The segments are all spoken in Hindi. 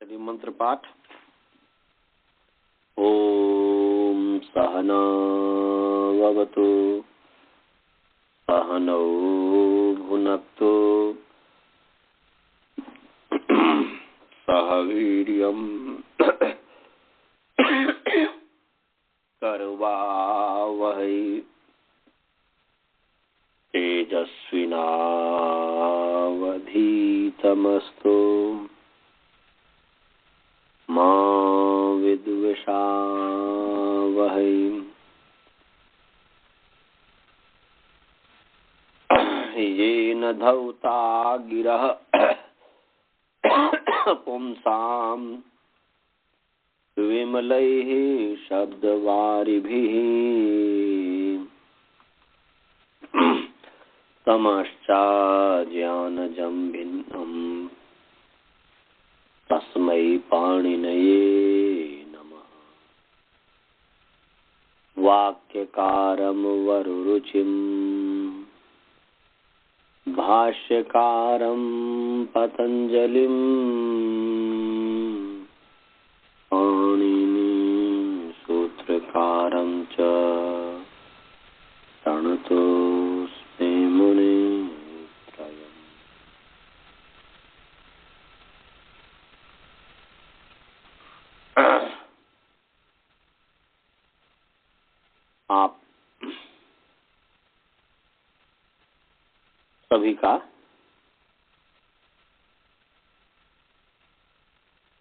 चलिए मंत्र पाठ। ओम सहना भवतु सहनौ भुनक्तु सह वीर्यं करवावहै तेजस्विनावधीतमस्तु मा विद्विषावहै। येन धौता गिरः पुंसां विमलैः शब्दवारिभिः तमश्चाज्ञानजं भिन्नम् तस्मै पाणिनये नमः। वाक्यकारं वरुरुचिं भाष्यकारं पतञ्जलिं पाणिनि सूत्रकारं च प्रणतोऽस्मि मुनित्रयम्। आप सभी का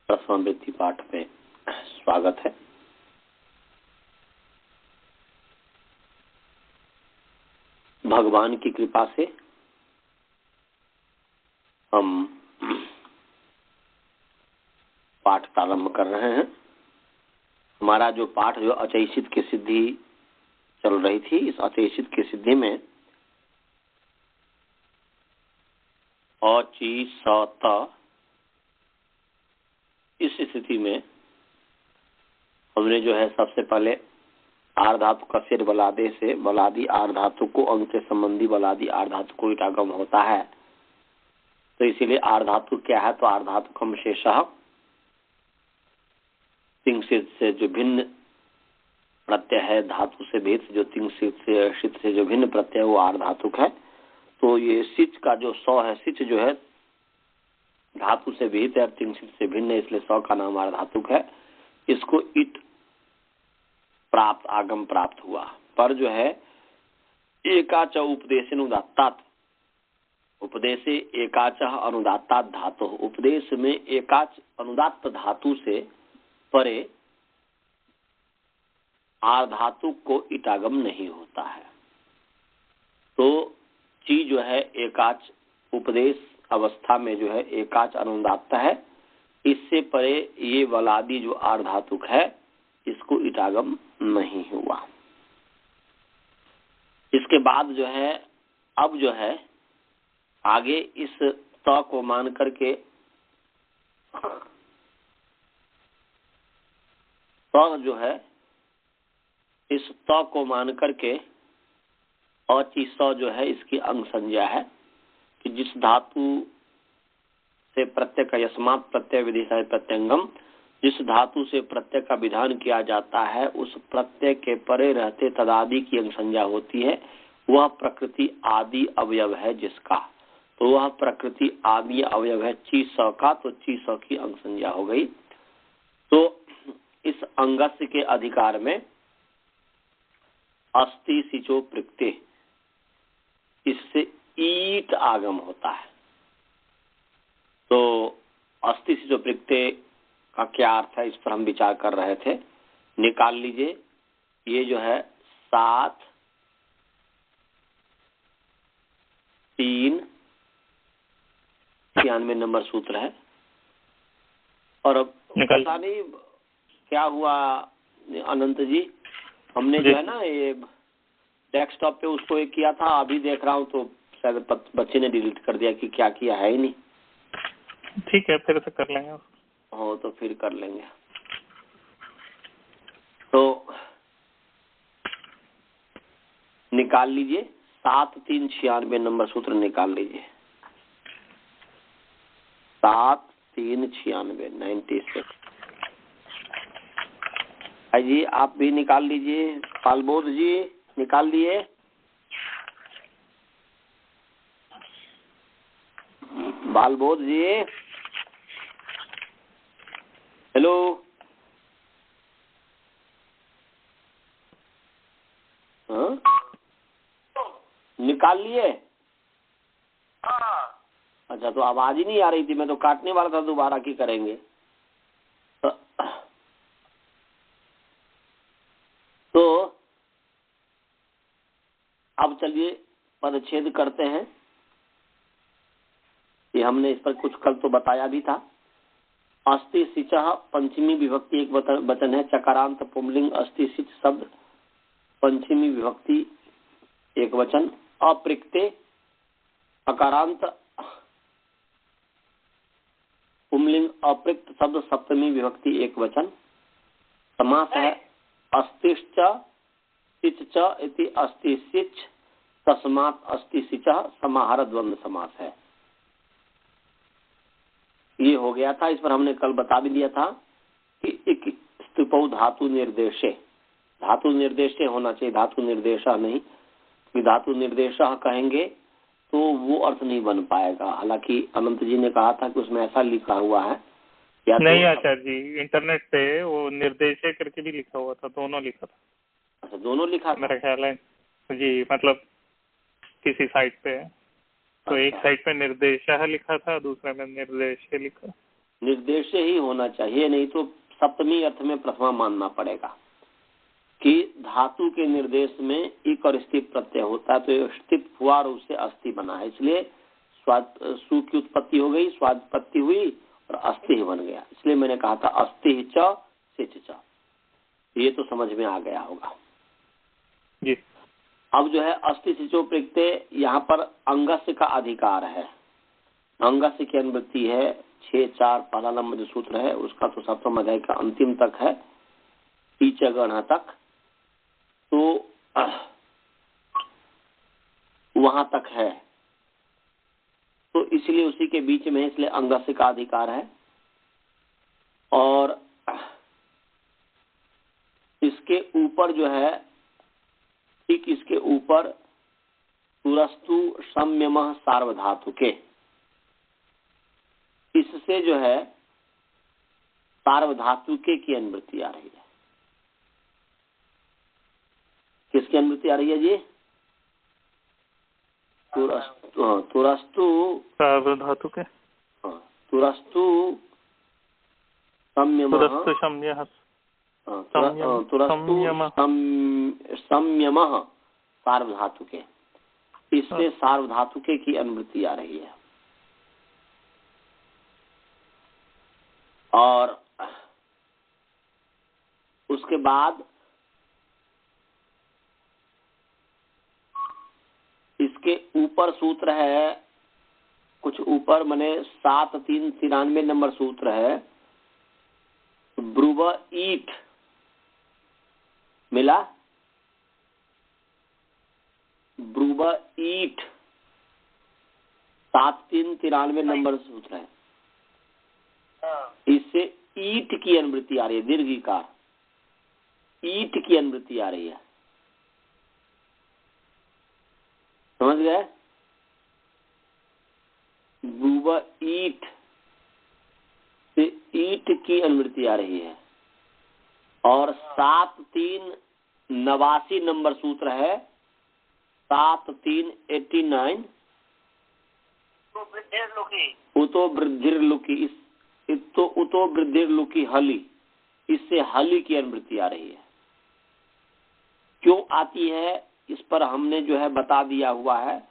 प्रश्नावृत्ति पाठ में स्वागत है। भगवान की कृपा से हम पाठ प्रारंभ कर रहे हैं। हमारा जो पाठ जो अचैषित की सिद्धि चल रही थी, इस अचैषित की सिद्धि में अची सत इस स्थिति में हमने जो है सबसे पहले आर धातु का सिर बलादे से बलादी आर धातु को अंग से संबंधी बलादी आर धातु को इटागम होता है। तो इसीलिए आर धातु क्या है, तो आर धातु कम शेषः तिंग से जो भिन्न प्रत्यय है, धातु से भेद जो तिंग से जो भिन्न प्रत्यय वो आर धातुक है। तो ये सिच का जो सौ है, सिच जो है धातु से भेद है, तिंग से भिन्न है, इसलिए सौ का नाम आर धातुक है। इसको इट प्राप्त आगम प्राप्त हुआ, पर जो है एकाच उपदेश अनुदात्तात, उपदेशे एकाच अनुदात्तात धातु, उपदेश में एकाच अनुदात्त धातु से परे आर धातु को इटागम नहीं होता है। तो ची जो है एकाच उपदेश अवस्था में जो है एकाच अनुदात्त है, इससे परे ये वलादी जो आर धातुक है इसको इटागम नहीं हुआ। इसके बाद जो है अब जो है आगे इस त को मान करके त जो है इस त को मान करके अची स जो है इसकी अंग संज्ञा है कि जिस धातु से प्रत्यय का यस्मात् प्रत्यय विधिशा प्रत्यंगम, जिस धातु से प्रत्यय का विधान किया जाता है उस प्रत्यय के परे रहते तदादि की अंग संज्ञा होती है। वह प्रकृति आदि अवयव है जिसका, तो वह प्रकृति आदि अवयव है ची स का, तो ची स की अंग संज्ञा हो गई। तो इस अंगस्य के अधिकार में अस्ति सिचो प्रकृति, इससे ईट आगम होता है। तो अस्ति सिचो प्रकृति का क्या अर्थ है, इस पर हम विचार कर रहे थे। निकाल लीजिए, ये जो है 7 3 96 नंबर सूत्र है। और अब पता नहीं क्या हुआ अनंत जी, हमने जो है ना ये डेस्कटॉप पे उसको एक किया था, अभी देख रहा हूँ तो शायद बच्चे ने डिलीट कर दिया कि क्या किया है ही नहीं। ठीक है, फिर से कर लेंगे। हो तो फिर कर लेंगे। तो निकाल लीजिए 7 3 96 नंबर सूत्र निकाल लीजिए। 7 396 96। जी आप भी निकाल लीजिए, पालबोध जी निकाल लिए। बालबोध जी, हेलो, हाँ निकाल लिए? अच्छा, तो आवाज ही नहीं आ रही थी, मैं तो काटने वाला था, दोबारा की करेंगे। तो अब चलिए पदच्छेद करते हैं। ये हमने इस पर कुछ कल तो बताया भी था। अस्ति सिचः पंचमी विभक्ति एक वचन है। चकारांत पुंलिंग अस्ति सिच शब्द पंचमी विभक्ति एक वचन। अप्रिक्ते अकारांत पुंलिंग अप्रिक्त शब्द सप्तमी विभक्ति एक वचन। समास है अस्तिश्च सिच इति अस्ति सिच तस्मात् अस्ति सिचः समाहार द्वंद्व समास है। ये हो गया था। इस पर हमने कल बता भी दिया था कि एक स्तुपौ धातु निर्देशे, धातु निर्देशे होना चाहिए, धातु निर्देशा नहीं। कि धातु निर्देशा कहेंगे तो वो अर्थ नहीं बन पाएगा। हालांकि अनंत जी ने कहा था कि उसमें ऐसा लिखा हुआ है या नहीं तो आचार्य जी, इंटरनेट पे वो निर्देशे करके भी लिखा हुआ था, दोनों लिखा था। अच्छा, दोनों लिखा था? मेरा ख्याल है जी, मतलब किसी साइट पे है तो एक साइट पे निर्देशः लिखा था, दूसरे में निर्देशे लिखा। निर्देशे ही होना चाहिए, नहीं तो सप्तमी अर्थ में प्रथमा मानना पड़ेगा कि धातु के निर्देश में इक और स्थित प्रत्यय होता है, तो स्थित हुआ और उससे अस्थि बना है, इसलिए सु की उत्पत्ति हो गई, स्वादपत्ति हुई और अस्थि बन गया। इसलिए मैंने कहा था अस्थि च सिच च। ये तो समझ में आ गया होगा जी। अब जो है अस्थि सिचो प्रत्यय, यहाँ पर अंगस्य का अधिकार है। अंगस्य की अनुवृत्ति है 6-4 पहला नंबर जो सूत्र है उसका तो सप्तम अध्याय का अंतिम तक है, टीच गण तक, तो वहां तक है, तो इसलिए उसी के बीच में, इसलिए अंगस्य का अधिकार है। और इसके ऊपर जो है, ठीक इसके ऊपर तुरस्तु संयमः सार्वधातुके, इससे जो है सार्वधातुके की अनुवृत्ति आ रही है। किसकी अनुवृत्ति आ रही है जी? तुरस्तु सार्वधातुके, तुरस्तु संयमः संयमः सार्वधातुके, इससे सार्वधातुके की अनुवृत्ति आ रही है। और उसके बाद इसके ऊपर सूत्र है कुछ ऊपर, माने 7393 नंबर सूत्र है, ब्रुव ईट मिला, ब्रुव ईट 7393 नंबर सूत्र है। इससे ईट की अनुवृत्ति आ रही है, दीर्घिकार ईट की अनुवृत्ति आ रही है, समझ गए? ब्रुव ईट से ईट की अनुवृत्ति आ रही है। और 7389 नंबर सूत्र है, 7389, उतो वृद्धिर्लुकी, उतो वृद्धिर्लुकी हली, इससे हली की अनुवृत्ति आ रही है। क्यों आती है इस पर हमने जो है बता दिया हुआ है।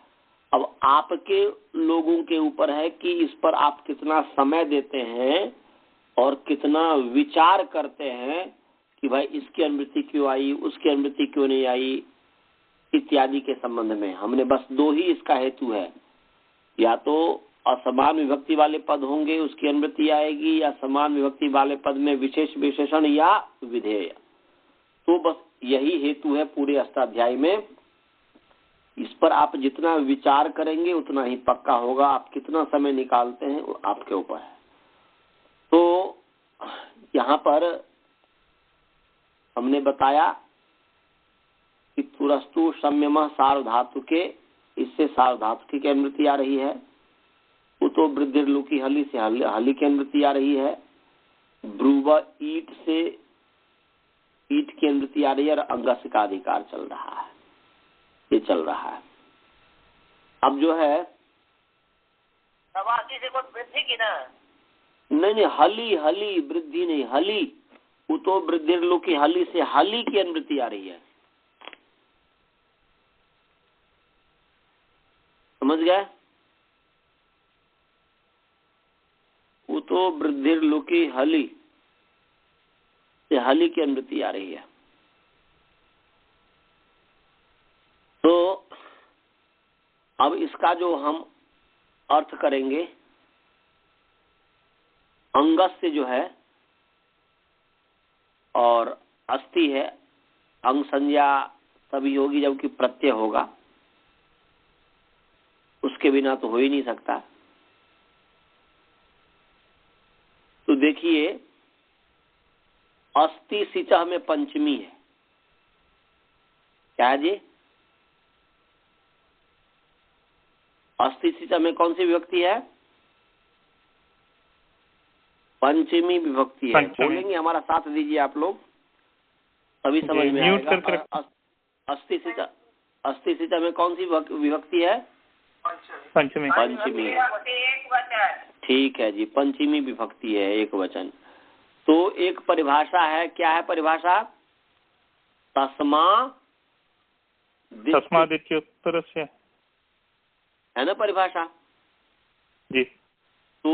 अब आपके लोगों के ऊपर है कि इस पर आप कितना समय देते हैं और कितना विचार करते हैं कि भाई इसकी अनुवृत्ति क्यों आई, उसकी अनुवृत्ति क्यों नहीं आई, इत्यादि के संबंध में। हमने बस 2 ही इसका हेतु है, या तो असमान विभक्ति वाले पद होंगे उसकी अनुवृत्ति आएगी, या समान विभक्ति वाले पद में विशेष विशेषण या विधेय। तो बस यही हेतु है पूरे अष्टाध्याय में। इस पर आप जितना विचार करेंगे उतना ही पक्का होगा। आप कितना समय निकालते हैं वो आपके ऊपर है। यहाँ पर हमने बताया कि तुरस्तु संयम सार्वधातु के, इससे सार्वधातु की अनुवृत्ति आ रही है। उतो वृद्धिर्लु की हली से हली की अनुवृत्ति आ रही है। ब्रुव ईट से ईट की अनुवृत्ति आ रही है और अंगस का अधिकार चल रहा है, ये चल रहा है। अब जो है से कुछ वृद्धि की ना, नहीं हली हली वृद्धि नहीं, हली उतो वृद्धिर्लु की हली से हली की अनुवृत्ति आ रही है, समझ गए? उतो वृद्धिर्लु की हली से हली की अनुवृत्ति आ रही है। तो अब इसका जो हम अर्थ करेंगे, अंगस से जो है और अस्थि है, अंग संज्ञा तभी होगी जबकि प्रत्यय होगा, उसके बिना तो हो ही नहीं सकता। तो देखिए अस्थि सिचह में पंचमी है, क्या है जी? अस्थि सिचह में कौन सी विभक्ति है? पंचमी विभक्ति है। बोलेंगे, हमारा साथ दीजिए आप लोग, तभी समझ में आएगा। अस्थि सिचह में कौन सी विभक्ति है? पंचमी। पंचमी, ठीक है जी, पंचमी विभक्ति है, एक वचन। तो एक परिभाषा है, क्या है परिभाषा? तस्मादित्युत्तरस्य, है ना परिभाषा जी। तो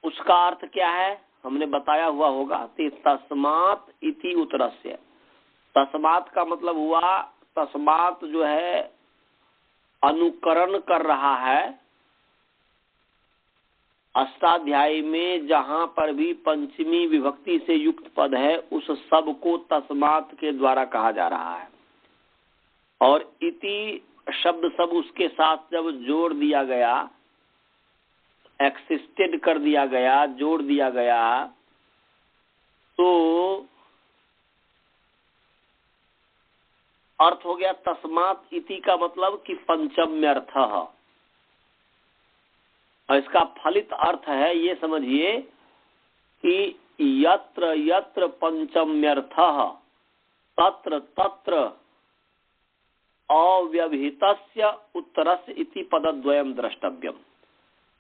उसका अर्थ क्या है हमने बताया हुआ होगा। तस्मात् इति उत्तरस्य, तस्मात् का मतलब हुआ, तस्मात् जो है अनुकरण कर रहा है। अष्टाध्यायी में जहां पर भी पंचमी विभक्ति से युक्त पद है उस सब को तस्मात् के द्वारा कहा जा रहा है। और इति शब्द सब उसके साथ जब जोड़ दिया गया, एक्सिस्टेड कर दिया गया, जोड़ दिया गया, तो अर्थ हो गया तस्मात् इति का मतलब कि पंचम्यर्थ। और इसका फलित अर्थ है, ये समझिए कि यत्र यत्र पंचम्यर्थ तत्र तत्र अव्यवहितस्य उत्तरस्य इति पदद्वयम् द्रष्टव्यम।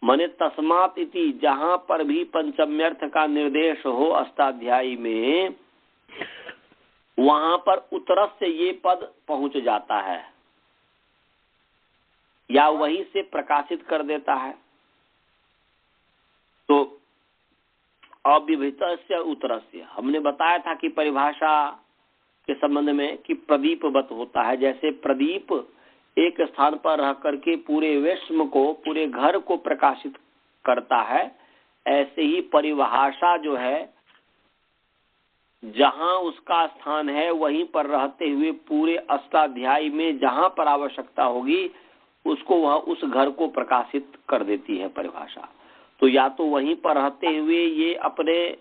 माने तस्मात् इति, जहां पर भी पंचम्यर्थ का निर्देश हो अष्टाध्यायी में, वहां पर उत्तरस्य ये पद पहुंच जाता है या वही से प्रकाशित कर देता है। तो अव्यवहितस्य उत्तरस्य हमने बताया था कि परिभाषा के संबंध में कि प्रदीपवत होता है। जैसे प्रदीप एक स्थान पर रह करके पूरे विश्व को, पूरे घर को प्रकाशित करता है, ऐसे ही परिभाषा जो है जहां उसका स्थान है वहीं पर रहते हुए पूरे अष्टाध्यायी में जहां पर आवश्यकता होगी उसको वह उस घर को प्रकाशित कर देती है परिभाषा। तो या तो वहीं पर रहते हुए ये अपने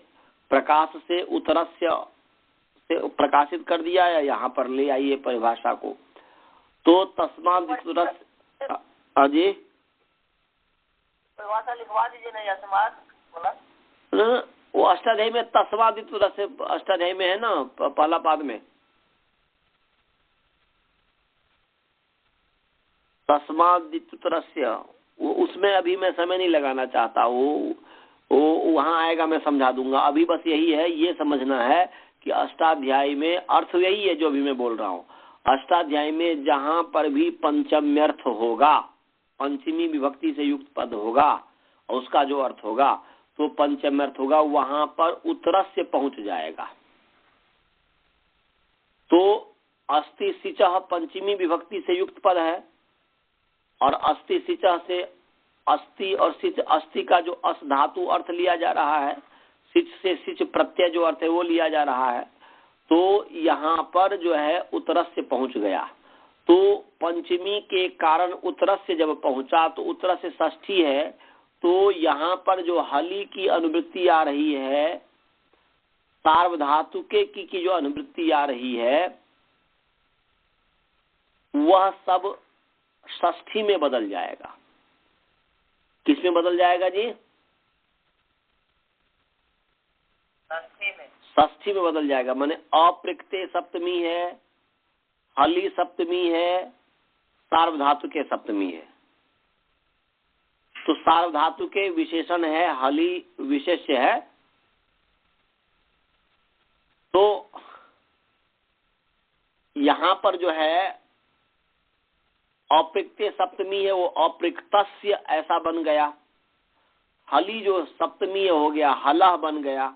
प्रकाश से उत्तरस्य से प्रकाशित कर दिया या यहाँ पर ले आइए परिभाषा को। तो तस्मात् अजय परिभाषा लिखवा दीजिए ना, तस्मात् बोला वो अष्टाध्यायी में तस्मात् से अष्टाध्यायी में है ना, पहला पाद में तस्माद्, वो उसमें अभी मैं समय नहीं लगाना चाहता, वो वहां आएगा, मैं समझा दूंगा। अभी बस यही है, ये समझना है कि अष्टाध्यायी में अर्थ यही है जो अभी मैं बोल रहा हूँ। अष्टाध्यायी में जहां पर भी पंचम्यर्थ होगा, पंचमी विभक्ति से युक्त पद होगा और उसका जो अर्थ होगा तो पंचम्यर्थ होगा, वहां पर उत्तरस्य पहुंच जाएगा। तो अस्थि सिचः पंचमी विभक्ति से युक्त पद है और अस्थि सिचः से अस्थि और सिच, अस्थि का जो अस धातु अर्थ लिया जा रहा है, सिच से सिच प्रत्यय जो अर्थ है वो लिया जा रहा है। तो यहाँ पर जो है उत्तरस्य पहुंच गया। तो पंचमी के कारण उत्तरस्य जब पहुंचा तो उत्तरस्य षष्ठी है, तो यहाँ पर जो हली की अनुवृत्ति आ रही है सार्वधातुके की जो अनुवृत्ति आ रही है वह सब षष्ठी में बदल जाएगा। किस में बदल जाएगा जी? षष्ठी में बदल जाएगा। माने अप्रकृते सप्तमी है, हली सप्तमी है, सार्वधातुके सप्तमी है। तो सार्वधातुके विशेषण है, हली विशेष्य है। तो यहां पर जो है अप्रकृते सप्तमी है वो अप्रकृतस्य ऐसा बन गया। हली जो सप्तमी हो गया हलह बन गया।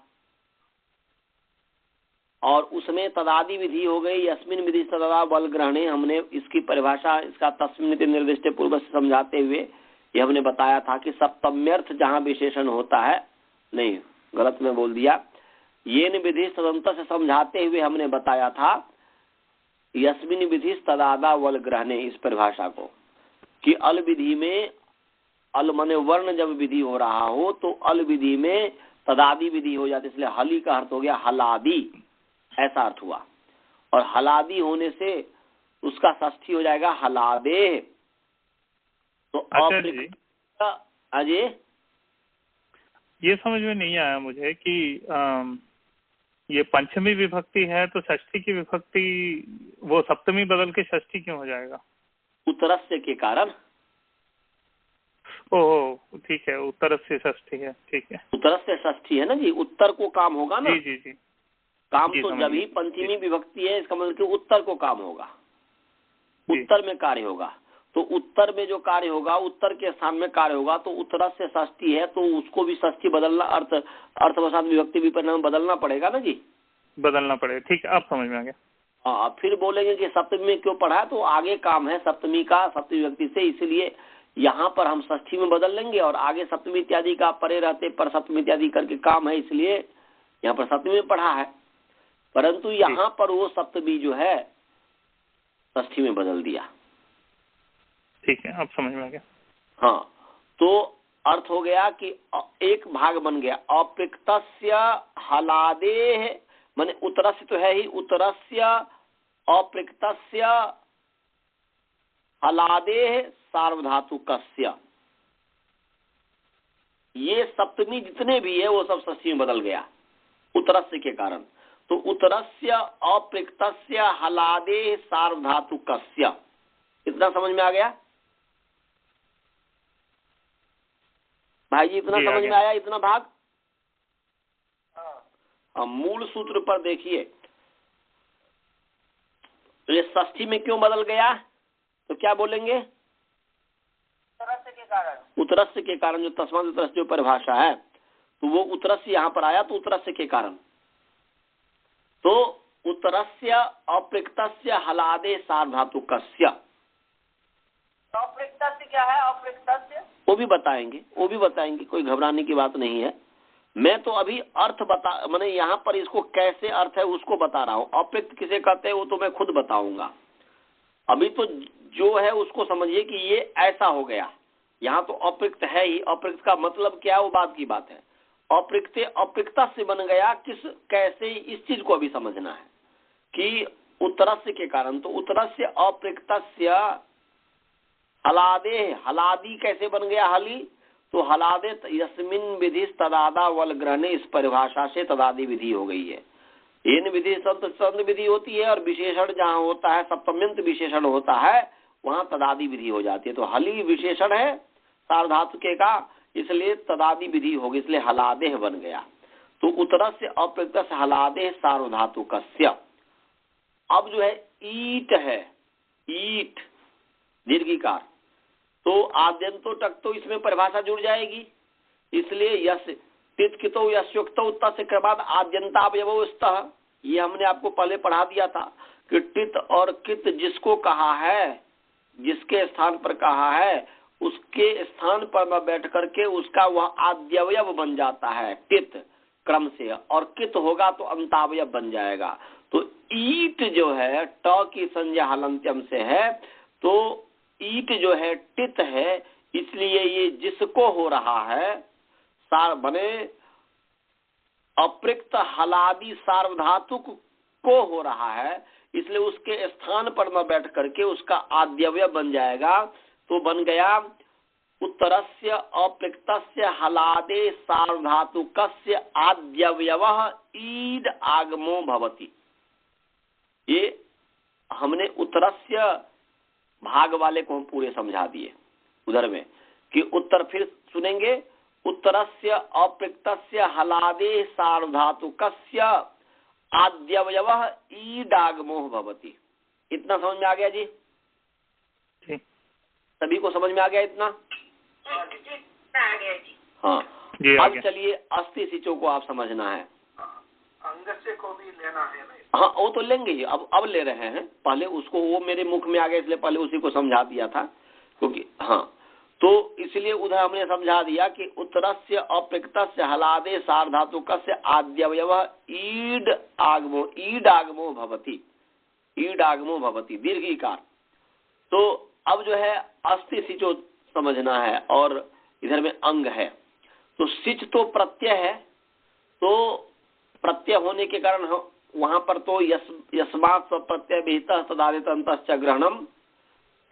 और उसमें तदादि विधि हो गई। यस्मिन विधि तदा बल ग्रहणे। हमने इसकी परिभाषा इसका तस्मिन निर्दिष्ट पूर्व से समझाते हुए ये हमने बताया था कि सप्तम्यर्थ जहां विशेषण होता है, नहीं गलत में बोल दिया, येन विधि तदंत से समझाते हुए हमने बताया था यस्मिन विधि तदादा वल ग्रहणे, इस परिभाषा को कि अल विधि में अल मने वर्ण जब विधि हो रहा हो तो अल विधि में तदादि विधि हो जाती, इसलिए हली का अर्थ हो गया हलादि, ऐसा अर्थ हुआ। और हलादि होने से उसका षष्ठी हो जाएगा हलादे। तो अजय ये समझ में नहीं आया मुझे कि ये पंचमी विभक्ति है तो षष्ठी की विभक्ति वो सप्तमी बदल के षष्ठी क्यों हो जाएगा? उत्तरस्य के कारण। ओह ठीक है, उत्तरस्य षष्ठी है, ठीक है। उत्तरस्य षष्ठी है ना जी, उत्तर को काम होगा ना। जी जी जी। काम तो जब ही पंचमी विभक्ति है, इसका मतलब कि उत्तर को काम होगा, उत्तर में कार्य होगा। तो उत्तर में जो कार्य होगा, उत्तर के स्थान में कार्य होगा, तो उत्तर से षष्ठी है तो उसको भी षष्ठी बदलना, अर्थवसात विभक्ति विपरिणाम बदलना पड़ेगा ना जी, बदलना पड़ेगा। ठीक है, अब समझ में आ गया। हाँ, फिर बोलेंगे कि सप्तमी में क्यों पढ़ा, तो आगे काम है सप्तमी का, सप्तमी विभक्ति से, इसलिए यहाँ पर हम षष्ठी में बदल लेंगे और आगे सप्तमी इत्यादि का परे रहते पर सप्तमी इत्यादि करके काम है, इसलिए यहाँ पर सप्तमी में पढ़ा है। परंतु यहाँ पर वो सप्तमी जो है षष्ठी में बदल दिया। ठीक है, अब समझ में आ गया। हाँ, तो अर्थ हो गया कि एक भाग बन गया अप्रकृतस्य हलादेह, माने उत्तरस्य तो है ही, उत्तरस्य अप्रकृतस्य हलादेह सार्वधातुकस्य। ये सप्तमी जितने भी है वो सब षष्ठी में बदल गया उत्तरस्य के कारण। तो उत्तरस्य अप्रकृतस्य हलादेह सार्वधातुकस्य, इतना समझ में आ गया भाई जी? इतना समझ में आया, इतना भाग? मूल सूत्र पर देखिए, तो ये षष्ठी में क्यों बदल गया, तो क्या बोलेंगे? उत्तरस्य के कारण। उत्तरस्य के कारण, जो तस्मात् उत्तरस्य जो परिभाषा है, तो वो उत्तरस्य यहाँ पर आया तो उत्तरस्य के कारण। तो उत्तरस्य अप्रकृतस्य हलादे सार्वधातुकस्य। अप्रकृतस्य क्या है? अप्रकृतस्य वो भी बताएंगे, कोई घबराने की बात नहीं है। मैं तो अभी अर्थ मैंने यहाँ पर इसको कैसे अर्थ है उसको बता रहा हूँ। अप्रकृत किसे कहते हैं वो तो मैं खुद बताऊंगा। अभी तो जो है उसको समझिए कि ये ऐसा हो गया। यहाँ तो अप्रकृत है ही, अप्रकृत का मतलब क्या है वो बात की बात है। अप्रकृता से बन गया किस, कैसे, इस चीज को अभी समझना है कि उत्तरस्य के कारण। तो उत्तरस्य अप्रकृतस्य हलादे, हलादी कैसे बन गया हली, तो हलादे यस्मिन विधि तदादा वल ग्रहणे, इस परिभाषा से तदादि विधि हो गई है। इन विधि संत विधि होती है और विशेषण जहाँ होता है, सप्तम्यंत विशेषण होता है, वहां तदादि विधि हो जाती है। तो हली विशेषण है सार्वधातुके का, इसलिए तदादि विधि होगी, इसलिए हलादेह बन गया। तो उत्तरस्य अप्रकृतस्य हलादेह सार्वधातुकस्य। अब जो है ईट है, ईट दीर्घिकार, तो आद्यंतो टक तो इसमें परिभाषा जुड़ जाएगी। इसलिए यश तित कितो यशोक्तो तस्य के बाद आद्यंतावयवो स्तः, ये हमने आपको पहले पढ़ा दिया था कि टित और कित जिसको कहा है, जिसके स्थान पर कहा है, उसके स्थान पर में बैठ करके उसका वह आद्यवयव बन जाता है टित क्रम से, और कित होगा तो अंतावयव बन जाएगा। तो ईट जो है ट की संज्ञा हलंत्यम से है, तो ईट जो है टित है, इसलिए ये जिसको हो रहा है सार बने अप्रयुक्त हलादि सार्वधातुक को हो रहा है, इसलिए उसके स्थान पर न बैठ करके उसका आद्यव्य बन जाएगा। तो बन गया उत्तरस्य अप्रयुक्तस्य हलादे सार्वधातुकस्य आद्यव्यवः ईड आगमो भवति। ये हमने उत्तरस्य भाग वाले को हम पूरे समझा दिए उधर में कि उत्तर फिर सुनेंगे। उत्तरस्य अप्रयुक्तस्य हलादे सार्वधातुकस्य आद्यवयवः ईडागमो भवति। इतना समझ में आ गया जी? सभी को समझ में आ गया इतना? आ गया जी। हाँ, अब चलिए अस्ति सिचों को आप समझना है। अंगस्य को भी लेना है नहीं? हाँ, वो तो लेंगे ही, अब ले रहे हैं। पहले उसको वो मेरे मुख में आ गया इसलिए पहले उसी को समझा दिया था, क्योंकि हाँ, तो इसलिए उधर हमने समझा दिया कि उत्तरस्य अप्रयुक्तस्य हलादे सार्वधातुकस्य आद्यवयवः ईड आगमो भवति। ईड आगमो भवति दीर्घिकार। तो अब जो है अस्ति सिचो समझना है और इधर में अंग है। तो सिच तो प्रत्यय है, तो प्रत्यय होने के कारण वहां पर तो यस्मात् प्रत्यय विहितः तदादित अंतश्च ग्रहणम,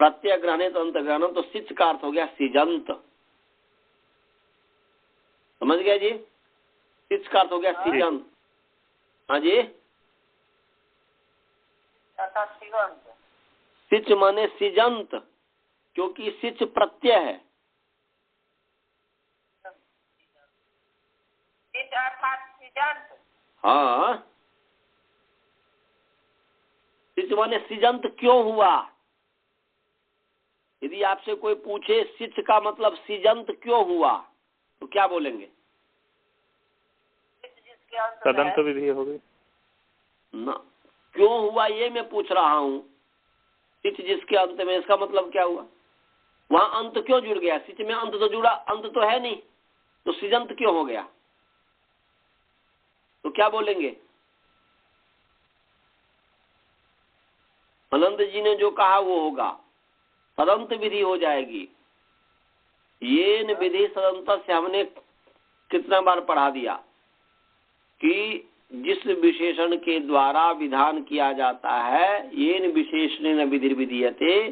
प्रत्यय ग्रहणे अंत ग्रहणम। तो सिच का अर्थ हो गया सिजंत। समझ गया जी? सिच का अर्थ हो गया सिजंत। हाँ जी, सिच माने सिजंत, क्योंकि सिच प्रत्यय है। हाँ, सिच माने सिजंत क्यों हुआ? यदि आपसे कोई पूछे सिच का मतलब सिजंत क्यों हुआ, तो क्या बोलेंगे? तदंत विधि हो गई ना, क्यों हुआ ये मैं पूछ रहा हूँ। सिच जिसके अंत में, इसका मतलब क्या हुआ? वहां अंत क्यों जुड़ गया? सिच में अंत तो जुड़ा, अंत तो है नहीं, तो सिजंत क्यों हो गया? तो क्या बोलेंगे? अनंत जी ने जो कहा वो होगा, सदंत विधि हो जाएगी। ये विधि सदंत से हमने कितना बार पढ़ा दिया कि जिस विशेषण के द्वारा विधान किया जाता है, येन विशेषणेन विधिर्विधीयते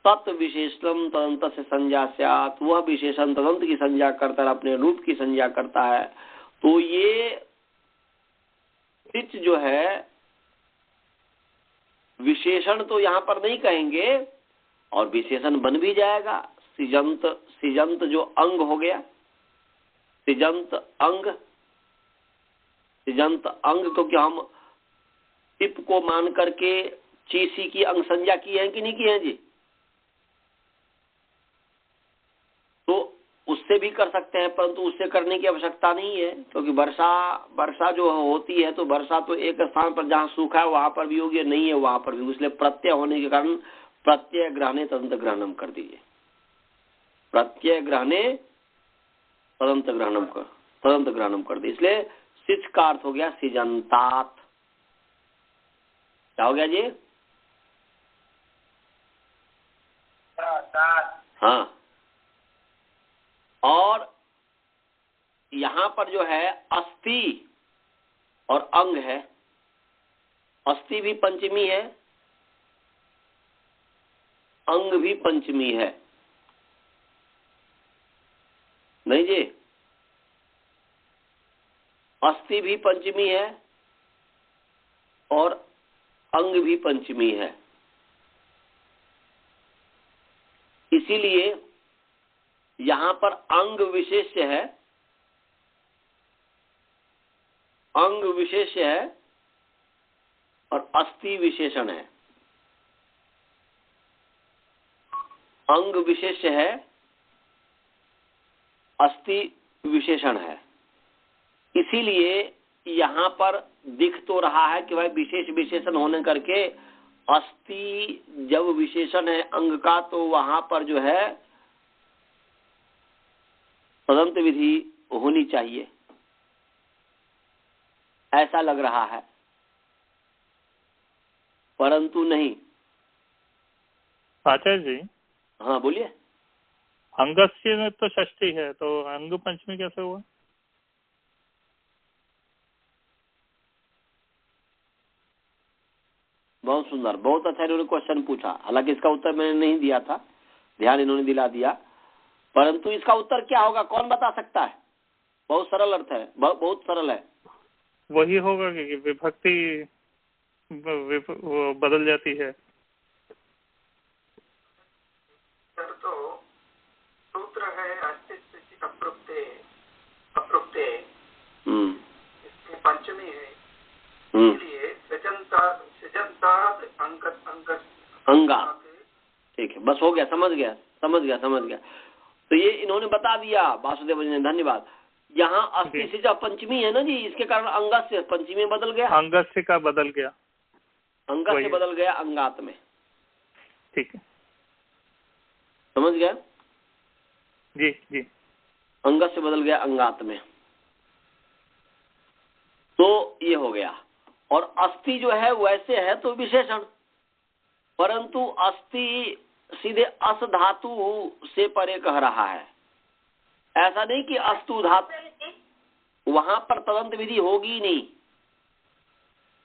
तत् विशेषणम तदंत से संज्ञा स्यात्। वह विशेषण तदंत की संज्ञा करता है, अपने रूप की संज्ञा करता है। तो ये सिच जो है विशेषण तो यहाँ पर नहीं कहेंगे, और विशेषण बन भी जाएगा। सिजंत, सिजंत जो अंग हो गया, सिजंत अंग, सिजंत अंग। तो क्या हम टिप को मान करके चीसी की अंग संज्ञा की है कि नहीं की है जी? तो उससे भी कर सकते हैं, परंतु उससे करने की आवश्यकता नहीं है, क्योंकि वर्षा जो होती है तो वर्षा तो एक स्थान पर जहाँ सूखा है वहां पर भी होगी, नहीं है वहां पर भी, इसलिए प्रत्यय होने के कारण प्रत्यय ग्रहणे तदंत ग्रहणम कर दीजिए। प्रत्यय ग्रहणे तदंत ग्रहणम कर दीजिए। इसलिए सिच का अर्थ हो गया सिजंतात। क्या हो गया जी? हाँ, और यहां पर जो है अस्थि और अंग है। अस्थि भी पंचमी है, अंग भी पंचमी है, नहीं जी? अस्थि भी पंचमी है और अंग भी पंचमी है। इसीलिए यहां पर अंग विशेष है, अंग विशेष है और अस्थि विशेषण है। अंग विशेष है, अस्थि विशेषण है। इसीलिए यहां पर दिख तो रहा है कि भाई विशेष विशेषण होने करके अस्थि जब विशेषण है अंग का, तो वहां पर जो है तदंत विधि होनी चाहिए, ऐसा लग रहा है, परंतु नहीं। आचार्य जी, हाँ बोलिए। अंगस्य में तो षष्ठी है, तो अंग पंचमी कैसे हुआ? बहुत सुंदर, बहुत अच्छा इन्होंने क्वेश्चन पूछा। हालांकि इसका उत्तर मैंने नहीं दिया था, ध्यान इन्होंने दिला दिया, परंतु इसका उत्तर क्या होगा कौन बता सकता है? बहुत सरल अर्थ है, बहुत सरल है। वही होगा कि विभक्ति वो बदल जाती है। सर तो सूत्र है अस्तित्व अप्रोक्ते इसमें पंचमी है, इसलिए सजनताद अंगा। ठीक है, बस हो गया, समझ गया। तो ये इन्होंने बता दिया वासुदेव जी ने, धन्यवाद। यहाँ अस्थि से जब पंचमी है ना जी, इसके कारण अंगस से पंचमी में बदल गया, अंगस्य का बदल गया, अंगस से बदल गया अंगात में। ठीक है, समझ गया जी जी। अंगस से बदल गया अंगात में, तो ये हो गया। और अस्थि जो है वैसे है तो विशेषण, परंतु अस्थि सीधे अस धातु से परे कह रहा है। ऐसा नहीं कि अस्तु धातु, वहां पर तदंत विधि होगी नहीं,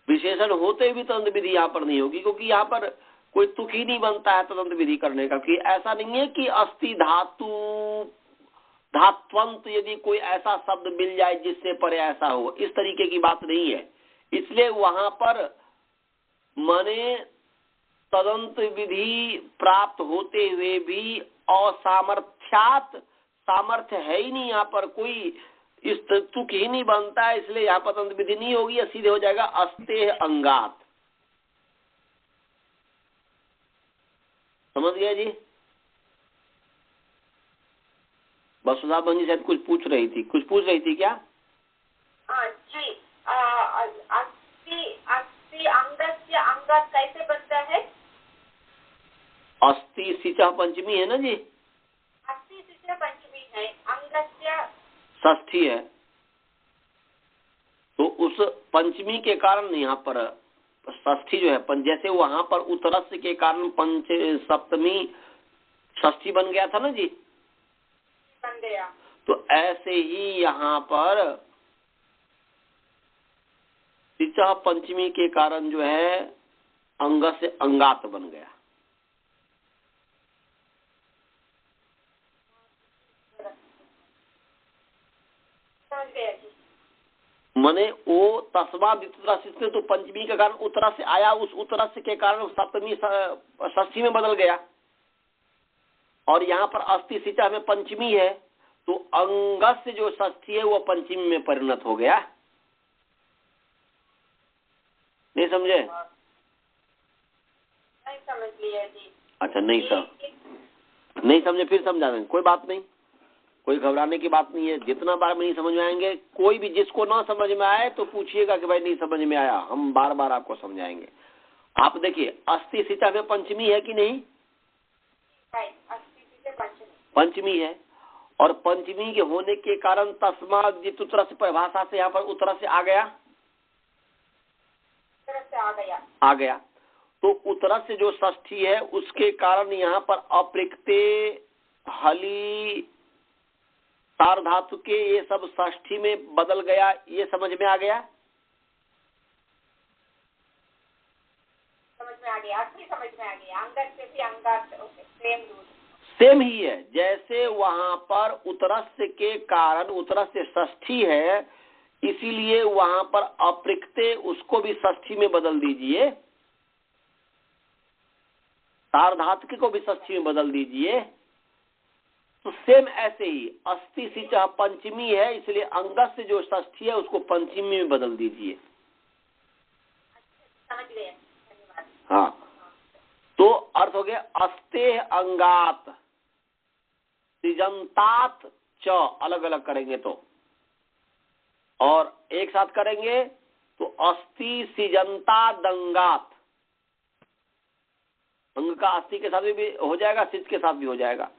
विशेषण होते भी तदंत विधि यहाँ पर नहीं होगी, क्योंकि यहाँ पर कोई तुक ही नहीं बनता है तदंत विधि करने का। कि ऐसा नहीं है कि अस्थि धातु धात्वंत यदि कोई ऐसा शब्द मिल जाए जिससे परे ऐसा हो, इस तरीके की बात नहीं है। इसलिए वहां पर माने तदंत विधि प्राप्त होते हुए भी असामर्थ्यात, सामर्थ्य है ही नहीं, यहाँ पर कोई इस तुक ही नहीं बनता है, इसलिए यहाँ पर तदंत विधि नहीं होगी, सीधे हो जाएगा अस्ते अंगात। समझ गया जी? वसुधा बहन जी शायद कुछ पूछ रही थी क्या? जी, अस्थि अंगस्य अंगात कैसे बनता है? अस्थि सिचा पंचमी है ना जी, अस्थि सिचा पंचमी है, अंगस्य षष्ठी है, तो उस पंचमी के कारण यहाँ पर षष्ठी जो है, जैसे वहां पर उत्तरस्य के कारण पंच सप्तमी षष्ठी बन गया था ना जी, बन गया, तो ऐसे ही यहाँ पर सिचा पंचमी के कारण जो है अंग से अंगात बन गया। समझ गया जी। मने वो तस्मा द्वितीय तो पंचमी के कारण उत्तरा से आया, उस उत्तरा से के कारण सप्तमी षष्ठी में बदल गया, और यहाँ पर अस्थि सिचा में पंचमी है, तो अंगस से जो षष्ठी है वो पंचमी में परिणत हो गया। नहीं समझे? नहीं समझ लिया जी। अच्छा, नहीं समझे, फिर समझा देंगे, कोई बात नहीं, कोई घबराने की बात नहीं है। जितना बार में नहीं समझ में आएंगे, कोई भी जिसको ना समझ में आए तो पूछिएगा कि भाई नहीं समझ में आया, हम बार बार आपको समझाएंगे। आप देखिए अस्थि सिचा में पंचमी है कि नहीं? पंचमी है, और पंचमी के होने के कारण तस्मात् जित उत्तरा से परिभाषा से यहाँ पर उत्तरा से आ गया, तो उत्तरा से जो षष्ठी है उसके कारण यहाँ पर अप्रिक्ते हली सार धातु के ये सब षष्ठी में बदल गया, ये समझ में आ गया? समझ में आ गया, अंगस से भी अंगात सेम ही है। जैसे वहां पर उत्तरस्य के कारण उत्तरस्य षष्ठी है, इसीलिए वहां पर अप्रिक्ते उसको भी षष्ठी में बदल दीजिए, सार्वधातुक को भी षष्ठी में बदल दीजिए। तो सेम ऐसे ही अस्थि सिचा पंचमी है, इसलिए अंगस से जो षष्ठी है उसको पंचमी में बदल दीजिए। समझ गए? हाँ, तो अर्थ हो गया अस्ते अंगात सिजंतात च, अलग अलग करेंगे तो, और एक साथ करेंगे तो अस्थि सिजंता दंगात, अंग का अस्थि के साथ भी हो जाएगा, सिच के साथ भी हो जाएगा।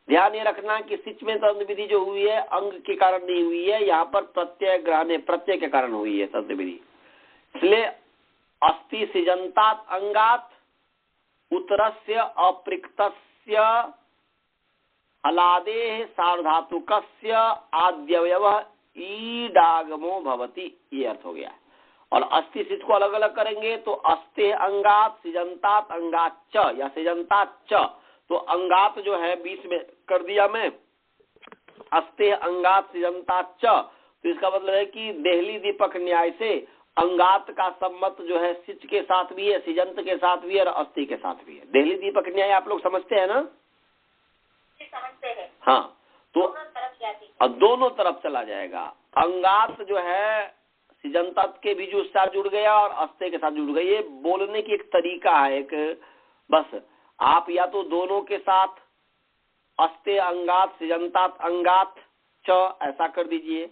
ध्यान ये रखना कि सिच में तंत्र विधि जो हुई है अंग के कारण नहीं हुई है, यहाँ पर प्रत्यय ग्रहण प्रत्यय के कारण हुई है तंत्र विधि। इसलिए अस्थि सिजंतात अंगात उत्तरस्य अप्रिक्तस्य हलादेः सार्वधातुकस्य आद्यवयवः ईडागमो भवति, ये अर्थ हो गया। और अस्थि सिज को अलग अलग करेंगे तो अस्ते अंगात सिजंतात अंगात च या सिजंतात च, तो अंगात जो है बीच में कर दिया मैं, अस्ते अंगात सिजंतात च, तो इसका मतलब है कि देहली दीपक न्याय से अंगात का सम्मत जो है सिच के साथ भी है, सिजंत के साथ भी है और अस्थि के साथ भी है। देहली दीपक न्याय आप लोग समझते हैं ना? समझते हैं। हाँ, तो दोनों तरफ जाती और दोनों तरफ चला जाएगा। अंगात जो है सिजंतात के भी जो साथ जुड़ गया और अस्ते के साथ जुड़ गया। ये बोलने की एक तरीका है, एक बस आप या तो दोनों के साथ अस्ते अंगात सिजंतात अंगात च ऐसा कर दीजिए,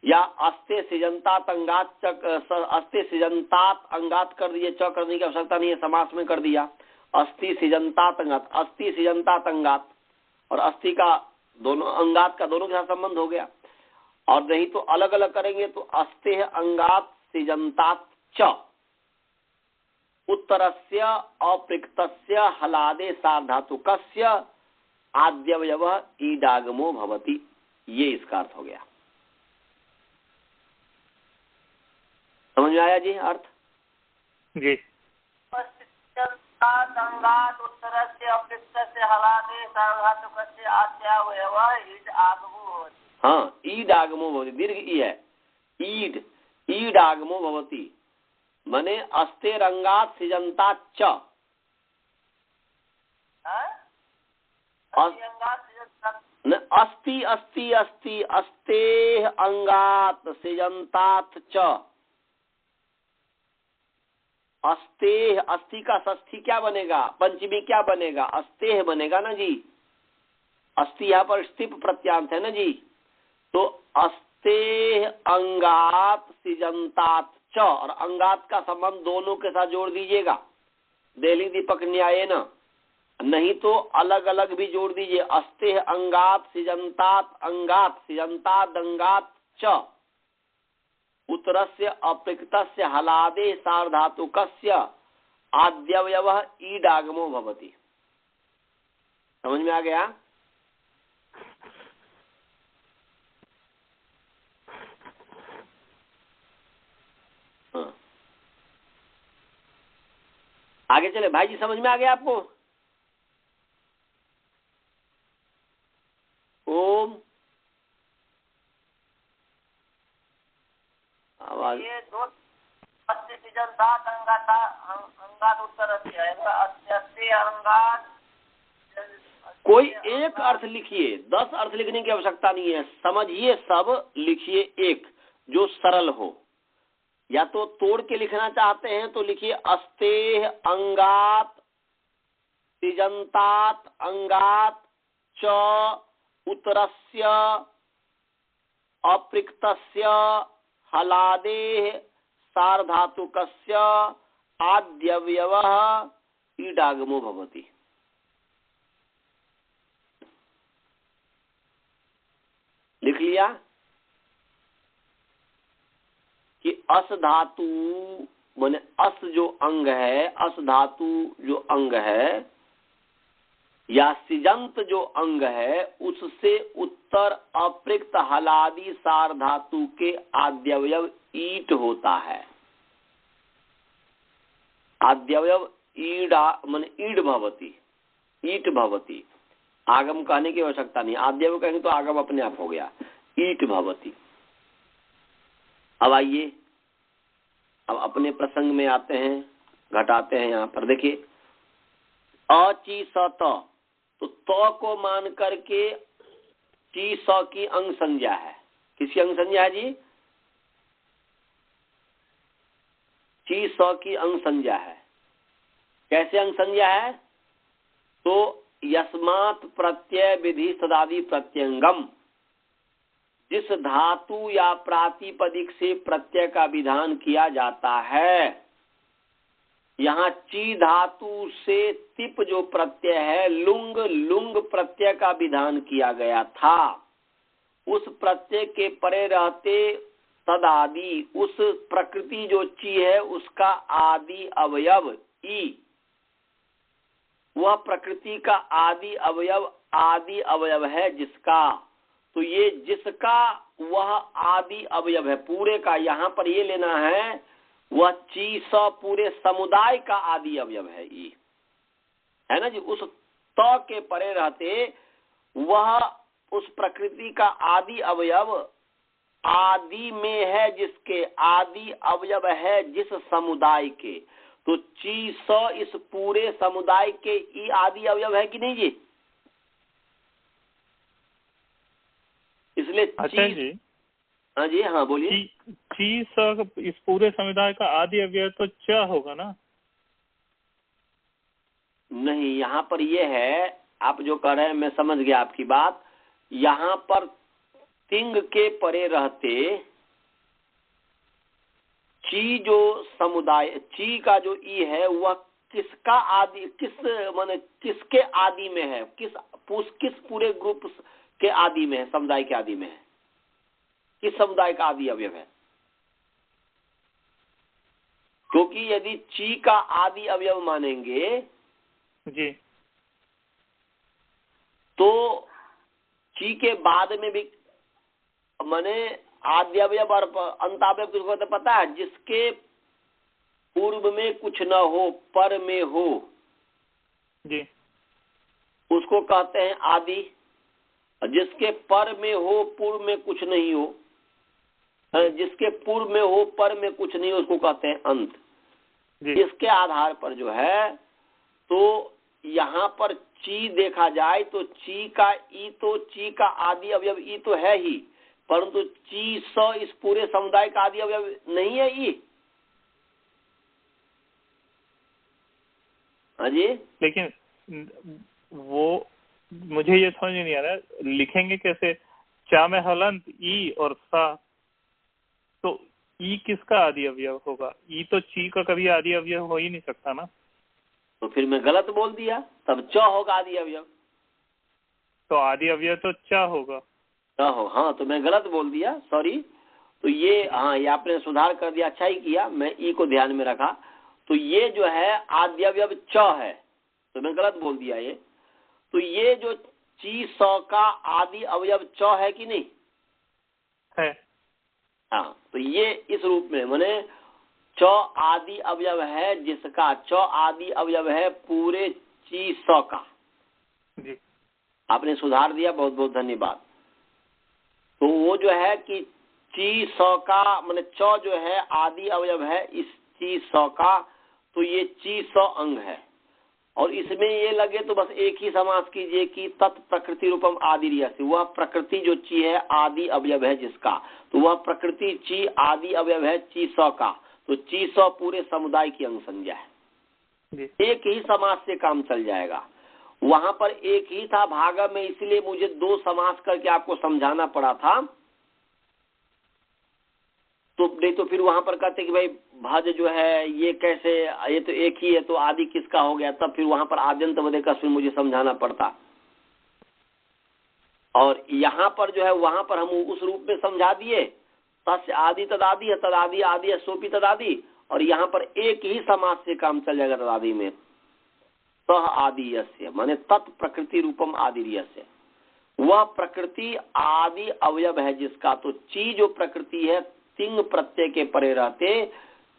या अस्ते सिजंतात अंगात च अस्ते सिजंतात अंगात कर दीजिए, च करने की आवश्यकता नहीं है, समास में कर दिया अस्थि सिजंतात अंगात, अस्थि सिजंतात अंगात, और अस्थि का दोनों अंगात का दोनों के साथ संबंध हो गया। और नहीं तो अलग अलग करेंगे तो अस्ते अंगात सिजंतात च उत्तरस्य अपृक्तस्य हलादे सार्धातुकस्य आद्यवयवः ईडागमो भवति, ये इसका अर्थ हो गया। समझ में आया जी अर्थ? जी। संगात उत्तरस्य अपृक्तस्य हलादे सार्धातुकस्य आद्यवयवः ईडागमो भवति। हाँ, ईडागमो भवति, दीर्घ ई है, ईड ईडागमो भवति माने अस्ते रंगात सिजंतात च, अस्ति अस्ति अस्ति अस्ते अंगात सिजंतात च, अस्ते अस्थि का षष्ठी क्या बनेगा, पंचमी क्या बनेगा, अस्तेह बनेगा ना जी। अस्थि यहाँ पर स्थिप प्रत्यांत है ना जी, तो अस्तेह अंगात सिजंतात च, और अंगात का संबंध दोनों के साथ जोड़ दीजिएगा देहली दीपक न्याय न, नहीं तो अलग अलग भी जोड़ दीजिए, अस्तेह अंगात सिजंतात अंगात च उत्तरस्य अपृक्तस्य हलादे सार्धातुकस्य आद्यवयवः ईडागमो भवति। समझ में आ गया? हाँ, आगे चले भाई जी, समझ में आ गया आपको? ओम आवाज, ये दो अस्ति सिजंतात अंगात उत्तरस्य अस्ति अंगात, कोई एक अर्थ लिखिए, 10 अर्थ लिखने की आवश्यकता नहीं है, समझिए सब, लिखिए एक जो सरल हो। या तो तोड़ के लिखना चाहते हैं तो लिखिए अस्तेह अंगात सिजंतात अंगात च उत्तरस्य अपृक्तस्य हलादेह सार्धातुकस्य आद्यवयवः ईडागमो भवति। लिख लिया कि अस धातु माने अस जो अंग है, अस धातु जो अंग है या सिजंत जो अंग है, उससे उत्तर अपृक्त हलादि सार धातु के आद्यवयव ईट होता है। आद्यवयव ईडा माने ईड भवति, ईट भवति। आगम कहने की आवश्यकता नहीं, आद्यवयव कहेंगे तो आगम अपने आप हो गया, ईट भवति। अब आइए, अब अपने प्रसंग में आते हैं, घटाते हैं। यहाँ पर देखिए अची स त, तो त को मान करके ची स की अंग संज्ञा है। किसकी अंग संज्ञा है जी? ची स की अंग संज्ञा है। कैसे अंग संज्ञा है? तो यस्मात् प्रत्यय विधि सदादि प्रत्यंगम, जिस धातु या प्रातिपदिक से प्रत्यय का विधान किया जाता है। यहाँ ची धातु से तिप जो प्रत्यय है, लुंग लुंग प्रत्यय का विधान किया गया था। उस प्रत्यय के परे रहते तदादि, उस प्रकृति जो ची है उसका आदि अवयव ई, वह प्रकृति का आदि अवयव है जिसका। तो ये जिसका वह आदि अवयव है पूरे का। यहाँ पर ये लेना है वह ची स पूरे समुदाय का आदि अवयव है। ई है ना जी। उस त के परे रहते वह उस प्रकृति का आदि अवयव आदि में है, जिसके आदि अवयव है जिस समुदाय के। तो ची स इस पूरे समुदाय के ई आदि अवयव है कि नहीं जी? इसलिए अच्छा जी। हाँ जी, हाँ बोलिए। ची स इस पूरे समुदाय का आदि अवयव तो च होगा ना? नहीं, यहाँ पर ये है, आप जो कह रहे हैं मैं समझ गया आपकी बात। यहाँ पर तिंग के परे रहते ची जो समुदाय, ची का जो ई है वह किसका आदि, किस माने किसके आदि में है, किस पूरे ग्रुप के आदि में है, समुदाय के आदि में है, किस समुदाय का आदि अवयव है? क्योंकि यदि ची का आदि अवयव मानेंगे जी, तो ची के बाद में भी माने आदि अवयव और अंतावयव किसको कहते पता है? जिसके पूर्व में कुछ न हो, पर में हो जी, उसको कहते हैं आदि। जिसके पर में हो, पूर्व में कुछ नहीं हो, जिसके पूर्व में हो, पर में कुछ नहीं हो, उसको कहते हैं अंत। इसके आधार पर जो है, तो यहाँ पर ची देखा जाए तो ची का ई, तो ची का आदि अवयव ई तो है ही, परंतु ची स इस पूरे समुदाय का आदि अवयव नहीं है ई। हाँ जी। लेकिन वो मुझे ये समझ नहीं आ रहा, लिखेंगे कैसे? चा में हलंत ई और सा, तो ई किसका आदि अवयव होगा? ई तो ची का कभी आदि अवयव हो ही नहीं सकता ना। तो फिर मैं गलत बोल दिया, तब च होगा आदि अवयव। तो आदि अवयव तो च होगा। हो, हाँ, तो मैं गलत बोल दिया, सॉरी। तो ये, हाँ, ये आपने सुधार कर दिया, अच्छा ही किया, मैं ई को ध्यान में रखा। तो ये जो है आदि अवयव च है, तो मैं गलत बोल दिया ये। तो ये जो ची स का आदि अवयव च है कि नहीं है? हाँ, तो ये इस रूप में माने च आदि अवयव है, जिसका च आदि अवयव है पूरे ची स का। जी, आपने सुधार दिया, बहुत बहुत धन्यवाद। तो वो जो है कि ची स का माने च जो है आदि अवयव है इस ची स का, तो ये ची स अंग है। और इसमें ये लगे तो बस एक ही समास कीजिए कि तत् प्रकृति रूपम आदि रियस्य, वह प्रकृति जो ची है आदि अवयव है जिसका, तो वह प्रकृति ची आदि अवयव है ची स का। तो ची स पूरे समुदाय की अंग संज्ञा है। एक ही समास से काम चल जाएगा। वहां पर एक ही था भाग में, इसलिए मुझे दो समास करके आपको समझाना पड़ा था। तो नहीं तो फिर वहां पर कहते कि भाई भज जो है ये कैसे, ये तो एक ही है, तो आदि किसका हो गया? तब फिर वहां पर आद्यंत वदेका फिर मुझे समझाना पड़ता। और यहाँ पर जो है वहां पर हम उस रूप में समझा दिए, तस्य आदि तदादि है, तदादि आदि है, सोपी तदादि। और यहाँ पर एक ही समास से काम चल जाएगा तदादि में, सह आदि यस्य माने तत् प्रकृति रूपम आदि यस्य, वह प्रकृति आदि अवयव है जिसका। तो ची जो प्रकृति है तिंग प्रत्यय के परे रहते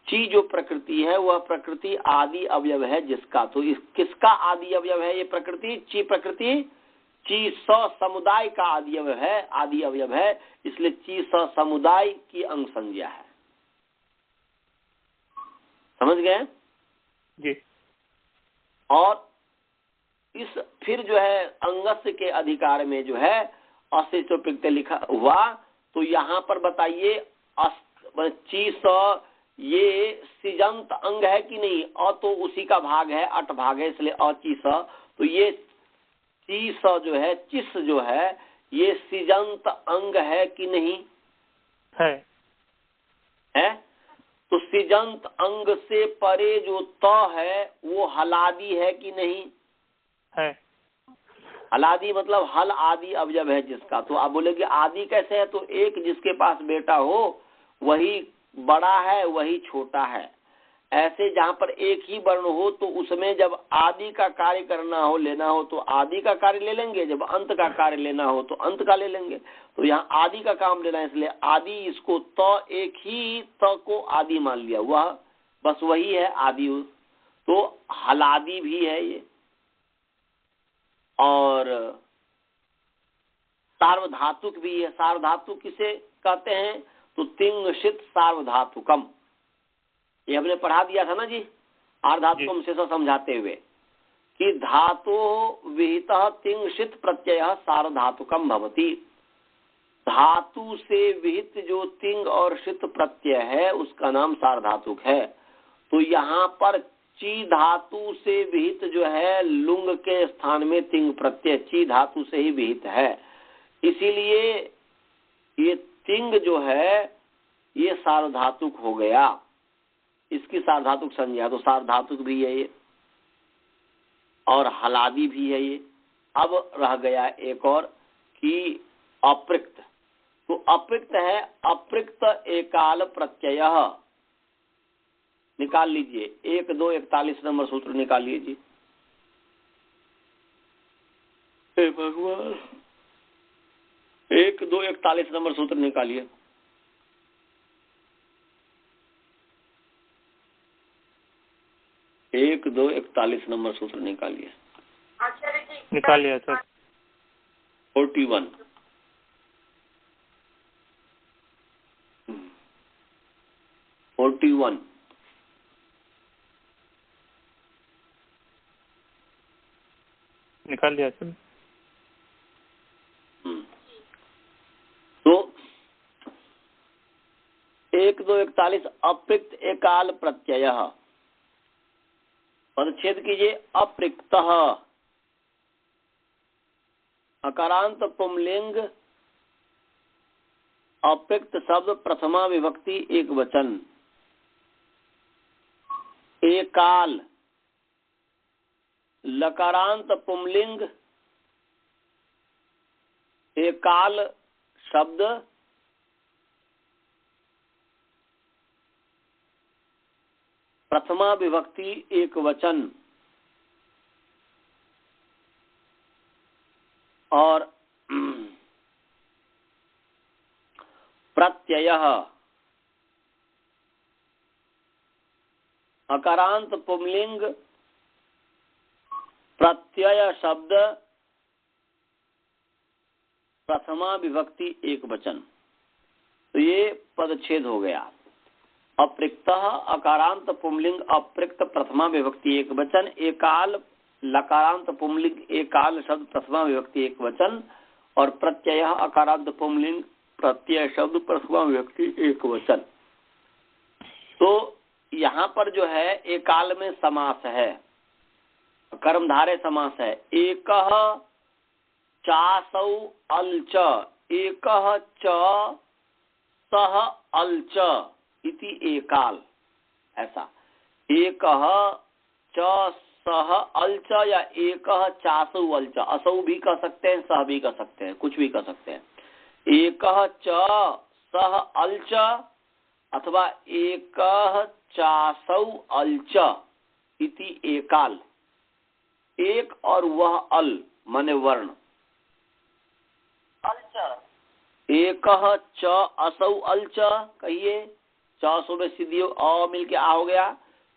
ची जो प्रकृति है वह प्रकृति आदि अवयव है जिसका। तो इस किसका आदि अवयव है ये प्रकृति? ची प्रकृति ची स समुदाय का आदि अवयव है, इसलिए ची स समुदाय की अंग संज्ञा है। समझ गए जी। और इस फिर जो है अंगस्य के अधिकार में जो है अस्तित्व प्रत्यय लिखा हुआ, तो यहाँ पर बताइए ची स ये सिजंत अंग है कि नहीं? अ तो उसी का भाग है, अट भाग है, इसलिए अची स। तो ये ची स जो है, चिस जो है, ये सिजंत अंग है कि नहीं? है। तो सिजंत अंग से परे जो त है वो हलादि है कि नहीं? है। हलादि मतलब हल आदि अवयव है जिसका। तो आप बोलेंगे आदि कैसे है? तो एक जिसके पास बेटा हो वही बड़ा है, वही छोटा है। ऐसे जहां पर एक ही वर्ण हो तो उसमें जब आदि का कार्य करना हो, लेना हो तो आदि का कार्य ले लेंगे, जब अंत का कार्य लेना हो तो अंत का ले लेंगे। तो यहाँ आदि का काम लेना है, इसलिए आदि, इसको त एक ही त को आदि मान लिया, वह बस वही है आदि। तो हलादि भी है ये, और सार्वधातुक भी है। सार्वधातुक किसे कहते हैं? तो तिंगशित सार्वधातुकम, ये हमने पढ़ा दिया था ना जी, आर्धातुकम से समझाते हुए कि धातु विहित तिंगशित प्रत्यय सार्वधातुकम भवति। धातु से विहित जो तिंग और शित प्रत्यय है उसका नाम सार्वधातुक है। तो यहाँ पर ची धातु से विहित जो है लुंग के स्थान में तिंग प्रत्यय ची धातु से ही विहित है, इसीलिए ये तिंग जो है ये सार्वधातुक हो गया, इसकी सार्वधातुक संज्ञा। तो सार्वधातुक भी है ये और हलादि भी है ये। अब रह गया एक और कि अप्रिक्त। तो अप्रिक्त है अप्रिक्त एकाल प्रत्यय, निकाल लीजिए 1, 2, 41 नंबर सूत्र निकालिए जी। हे भगवान, 1, 2, 41 नंबर सूत्र निकालिए। एक 2 41 नंबर सूत्र निकालिए। आचार्य जी निकाल लिया सर। 41 निकाल लिया सर। तो 1, 2, 41 अप्रिक्त एकाल प्रत्यय। पदच्छेद कीजिए। अप्रिक्त अकारांत पुंलिंग अप्रिक्त शब्द प्रथमा विभक्ति एक वचन। एकाल लकारांत पुंलिंग एकाल शब्द प्रथमा विभक्ति एक वचन। और प्रत्यय अकारांत पुंलिंग प्रत्यय शब्द प्रथमा विभक्ति एक वचन। तो ये पदच्छेद हो गया। अप्रिक्त अकारांत पुंलिंग अप्रिक्त प्रथमा विभक्ति एक वचन। एकाल लकारांत पुंलिंग एकाल शब्द प्रथमा विभक्ति एक वचन। और प्रत्यय अकारांत पुंलिंग प्रत्यय शब्द प्रथमा विभक्ति एक वचन। तो यहाँ पर जो है एकाल में समास है, कर्मधारय समास है। एकः चासौ अलच एकः च सह अलच इति एकाल। ऐसा एकः च सह अलच या एकः चासौ अलच, असौ भी कह सकते हैं, सह भी कह सकते हैं, कुछ भी कह सकते हैं। एकः च सह अलच अथवा एकः चासौ अलच इति एकाल। एक और वह अल माने वर्ण। एकः च असौ अलच कहिए, चासो में सीधी अ मिलके आ हो गया,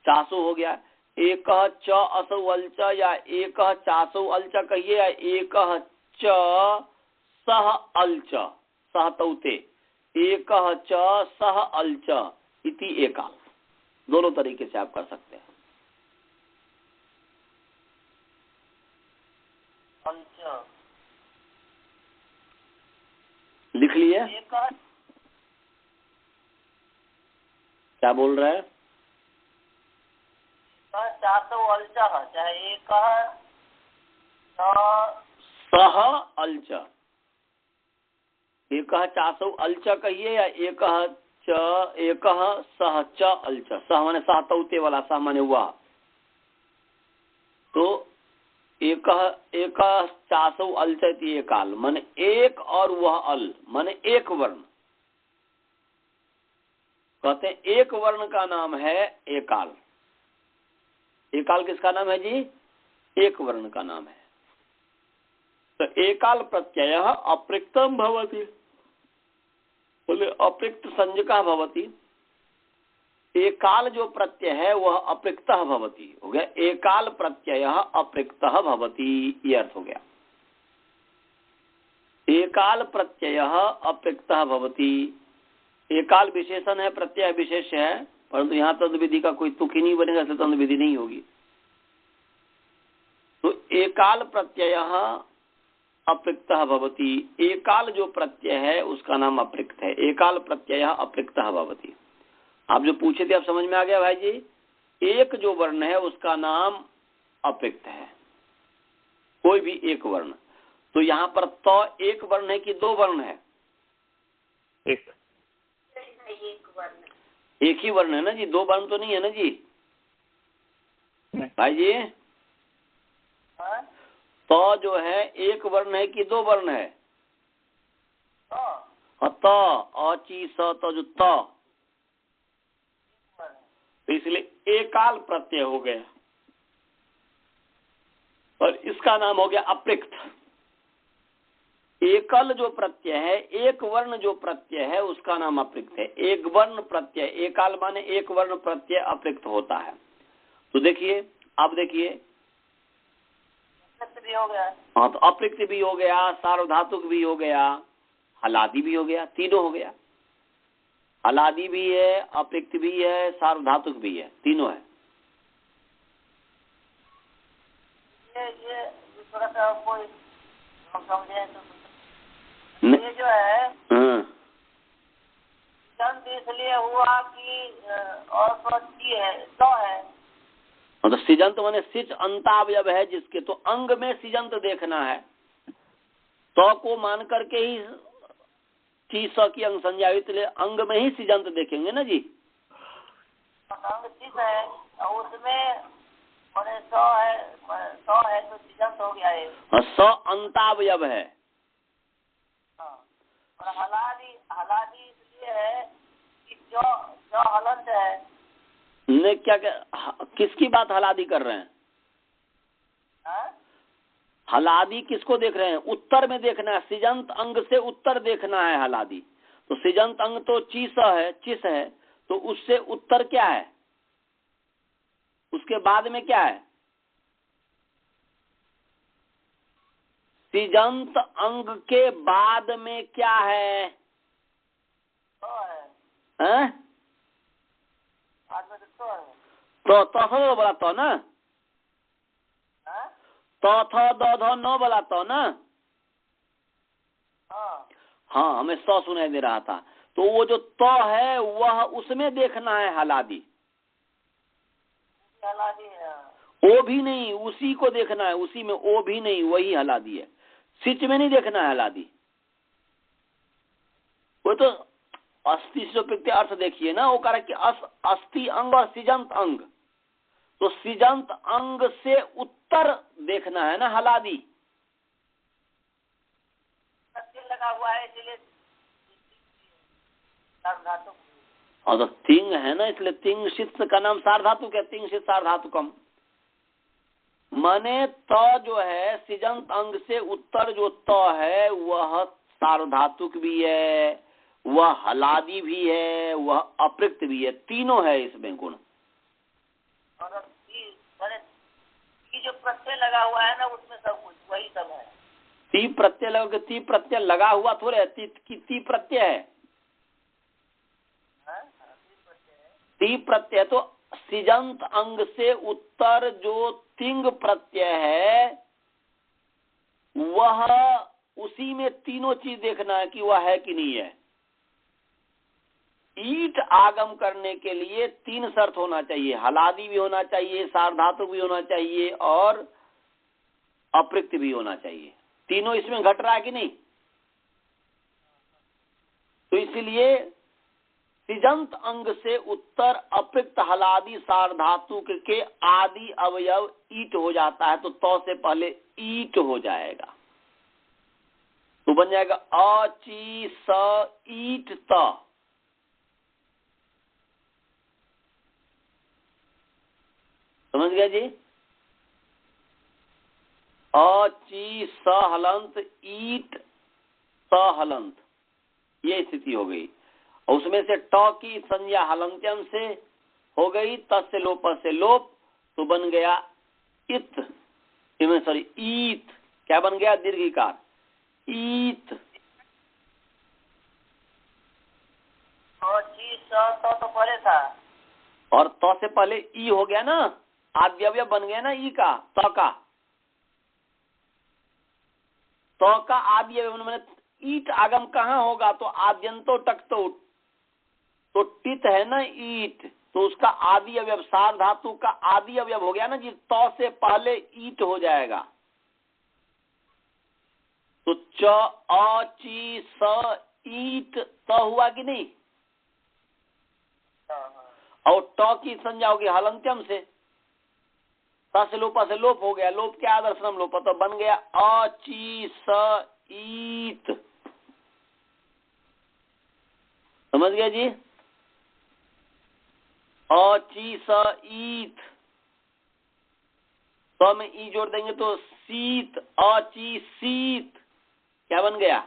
चासो हो गया। एकः च असौ अलच या एकः चासौ अलच कहिए, या एकः च सह अलच सह तौते एकः च सह अलच इति एकाल। दोनों तरीके से आप कर सकते हैं। लिख लिए? क्या बोल रहे हैं? सह अलच, एकः चासौ अलच कहिए या एकः सह च अलच। सह माने सह तौते वाला, सह माने हुआ। तो एकः चासौ अलच इति एकाल माने एक और वह अल माने एक वर्ण। कहते हैं एक वर्ण का नाम है एकाल। एकाल किसका नाम है जी? एक वर्ण का नाम है। तो एकाल प्रत्यय अप्रिक्तम भवति, बोले अप्रिक्त संज्ञका भवति। एकाल जो प्रत्यय है वह अप्रिक्तः भवति, हो गया एकाल प्रत्यय अप्रिक्तः भवति, ये अर्थ हो गया। एकाल प्रत्यय अप्रिक्तः भवति। एकाल विशेषण है, प्रत्यय विशेष है, परंतु यहाँ तद विधि का कोई तुक ही नहीं बनेगा, इसलिए तद विधि नहीं होगी। तो एकाल प्रत्यय अप्रिक्तः भवति। एकाल जो प्रत्यय है उसका नाम अप्रिक्त है। एकाल प्रत्यय अप्रिक्तः भवति। आप जो पूछे थे आप समझ में आ गया भाई जी? एक जो वर्ण है उसका नाम अप्रिक्त है, कोई भी एक वर्ण। तो यहाँ पर तो एक वर्ण है कि दो वर्ण है? एक वर्ण, एक ही वर्ण है ना जी, दो वर्ण तो नहीं है ना जी भाई जी? तो जो है एक वर्ण है कि दो वर्ण है? तो अची स तो जो तो इसलिए एकाल प्रत्यय हो गया और इसका नाम हो गया अप्रिक्त। एकल जो प्रत्यय है, एक वर्ण जो प्रत्यय है उसका नाम अप्रिक्त है। एक वर्ण प्रत्यय, एकाल माने एक वर्ण प्रत्यय अप्रिक्त होता है। तो देखिए, अब देखिए, हो गया। हाँ, तो अप्रिक्त भी हो गया, सार्वधातुक भी हो गया, हलादि भी हो गया, तीनों हो गया। हलादि भी है, अप्रिक्त भी है, सार्वधातुक भी है, तीनों है। ये थोड़ा सा कोई समझे तो ये जो है दंत इसलिए हुआ कि और स्वच्छी है, तो है तो सिजंत माने सिच अंतावयव है जिसके, तो अंग में सिजंत देखना है। तो को मान करके ही चीज की अंग संज्ञा, इसलिए अंग में ही सिजंत देखेंगे ना जी। अंग चीज है उसमें मैंने सौ है तो सिजंत हो गया है। स अंतावयव है। और हलादी इसलिए है कि जो हलंत है। ने क्या किसकी बात हलादी कर रहे हैं? हलादी किसको देख रहे हैं? उत्तर में देखना है, सिजंत अंग से उत्तर देखना है हलादी। तो सिजंत अंग तो चिस है, तो उससे उत्तर क्या है? उसके बाद में क्या है? सिजंत अंग के बाद में क्या है? तो बोला तो ना, तो नो बोला तो ना। हाँ, हमें सौ सुनाई दे रहा था। तो वो जो तो है वह उसमें देखना है हलादी। ओ भी नहीं, उसी को देखना है, उसी में ओ भी नहीं, वही हलादी है। सिच में नहीं देखना है हलादी। वो तो अस्थि से प्रत्यय अर्थ देखिए ना, वो कह रहा है कि अस्थि अंग और सिजंत अंग, तो सिजंत अंग से उत्तर देखना है ना हलादी। लगा हुआ है इसलिए और तो तिंग है ना, इसलिए तिंग शित का नाम सार्वधातुक है। तिंग शित सार्वधातुकम माने तो जो है सिजंत अंग से उत्तर जो तो है वह सार्वधातुक भी है, वह हलादी भी है, वह अप्रिक्त भी है, तीनों है इसमें गुण। और जो प्रत्यय लगा हुआ है ना उसमें सब कुछ वही सब है। ती प्रत्यय लगा, ती प्रत्यय लगा हुआ थोड़े है, ती प्रत्यय है। ती प्रत्यय तो सिजंत अंग से उत्तर जो तिंग प्रत्यय है वह, उसी में तीनों चीज देखना है कि वह है कि नहीं है। ईट आगम करने के लिए तीन शर्त होना चाहिए, हलादी भी होना चाहिए, सार्वधातुक भी होना चाहिए और अप्रिक्त भी होना चाहिए। तीनों इसमें घट रहा है कि नहीं? तो इसलिए सिजंत अंग से उत्तर अप्रिक्त हलादी सार्वधातुक के आदि अवयव ईट हो जाता है, तो से पहले ईट हो जाएगा, तो बन जाएगा अची स ईट त। समझ गया जी। अ ची स हलंत ईट स हलंत, ये स्थिति हो गई। और उसमें से ट की संज्ञा हलंत्यम से हो गई, त से लोप तो बन गया इत, सॉरी ईत। क्या बन गया? दीर्घिकार ईत। तो पहले था और तो से पहले ई हो गया ना, आद्यव्य बन गया ना ई का, तो का आद्यव्य मैंने ईट आगम कहाँ होगा? तो आद्यंतो टकतो, तो टित है ना ईट, तो उसका आदि अवयव सार धातु का आदि अवयव हो गया ना जी, तो से पहले ईट हो जाएगा। तो च अ ची स ईट त हुआ कि नहीं? और ट की संज्ञा होगी हलंत्यम से, स से लोप हो गया, लोप के आदर्शनम लोप, तो बन गया अ ची स ईत। समझ गया जी? अ ची स ईत, तो में ई जोड़ देंगे तो शीत, अ ची शीत। क्या बन गया?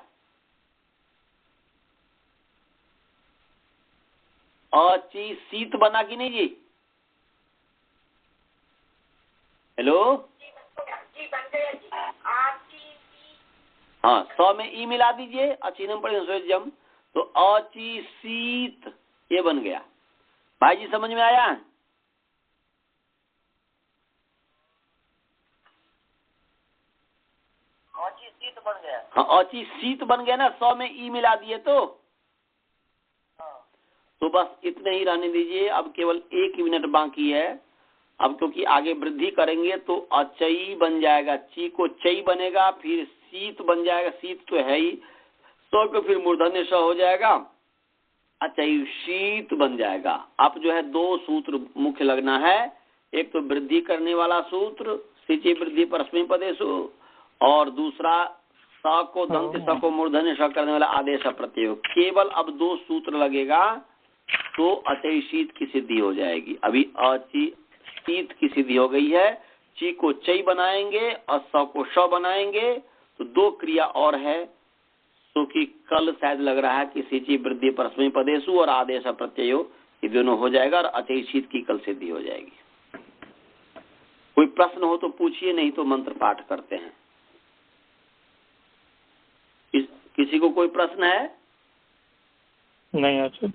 अ ची शीत बना कि नहीं जी? हेलो जी बन गया जी। आची हाँ, सौ में ई मिला दीजिए, अचीनम पड़े जम, तो अची शीत ये बन गया। भाई जी समझ में आया? औची शीत बन गया। हाँ, अची शीत बन गया ना, 100 में ई मिला दिए तो बस इतने ही रहने दीजिए। अब केवल 1 मिनट बाकी है। अब क्योंकि आगे वृद्धि करेंगे तो अचई बन जाएगा, ची को चई बनेगा, फिर शीत बन जाएगा, शीत तो है ही, सौ को फिर मूर्धन्य स हो जाएगा, अचई शीत बन जाएगा। अब जो है 2 सूत्र मुख्य लगना है, एक तो वृद्धि करने वाला सूत्र सिचि वृद्धि परस्मै पदेशु, और दूसरा स को दंत स को मूर्धन्य स करने वाला आदेश प्रत्यय। केवल अब 2 सूत्र लगेगा तो अचई शीत की सिद्धि हो जाएगी। अभी अची शीत की सिद्धि हो गई है, ची को चई बनाएंगे और स को श बनाएंगे, तो 2 क्रिया और है। तो कि कल शायद लग रहा है कि सिचि वृद्धि परस्मै पदेशु और आदेश प्रत्ययो ये दोनों हो जाएगा और अचई शीत की कल सिद्धि हो जाएगी। कोई प्रश्न हो तो पूछिए, नहीं तो मंत्र पाठ करते हैं। किसी को कोई प्रश्न है? नहीं अच्छा।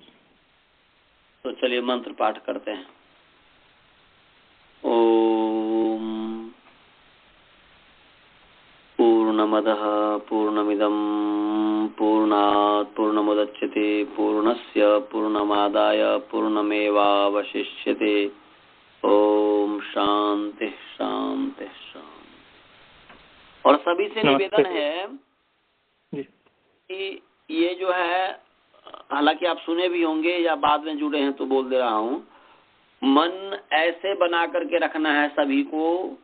तो चलिए मंत्र पाठ करते हैं। ओम पूर्णमदः पूर्णमिदं पूर्णात् पूर्णमुदच्यते पूर्णस्य पूर्णमादाय पूर्णमेवावशिष्यते। ओम शांति शांति शांति। और सभी से निवेदन है कि ये जो है, हालांकि आप सुने भी होंगे या बाद में जुड़े हैं तो बोल दे रहा हूँ, मन ऐसे बना करके रखना है सभी को,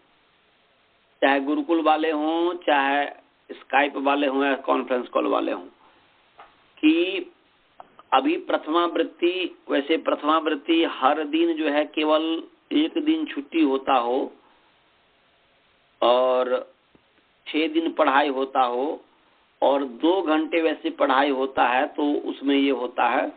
चाहे गुरुकुल वाले हों, चाहे स्काइप वाले हों या कॉन्फ्रेंस कॉल वाले हों, कि अभी प्रथमा वृत्ति, वैसे प्रथमा वृत्ति हर दिन जो है केवल 1 दिन छुट्टी होता हो और 6 दिन पढ़ाई होता हो और 2 घंटे वैसे पढ़ाई होता है, तो उसमें ये होता है।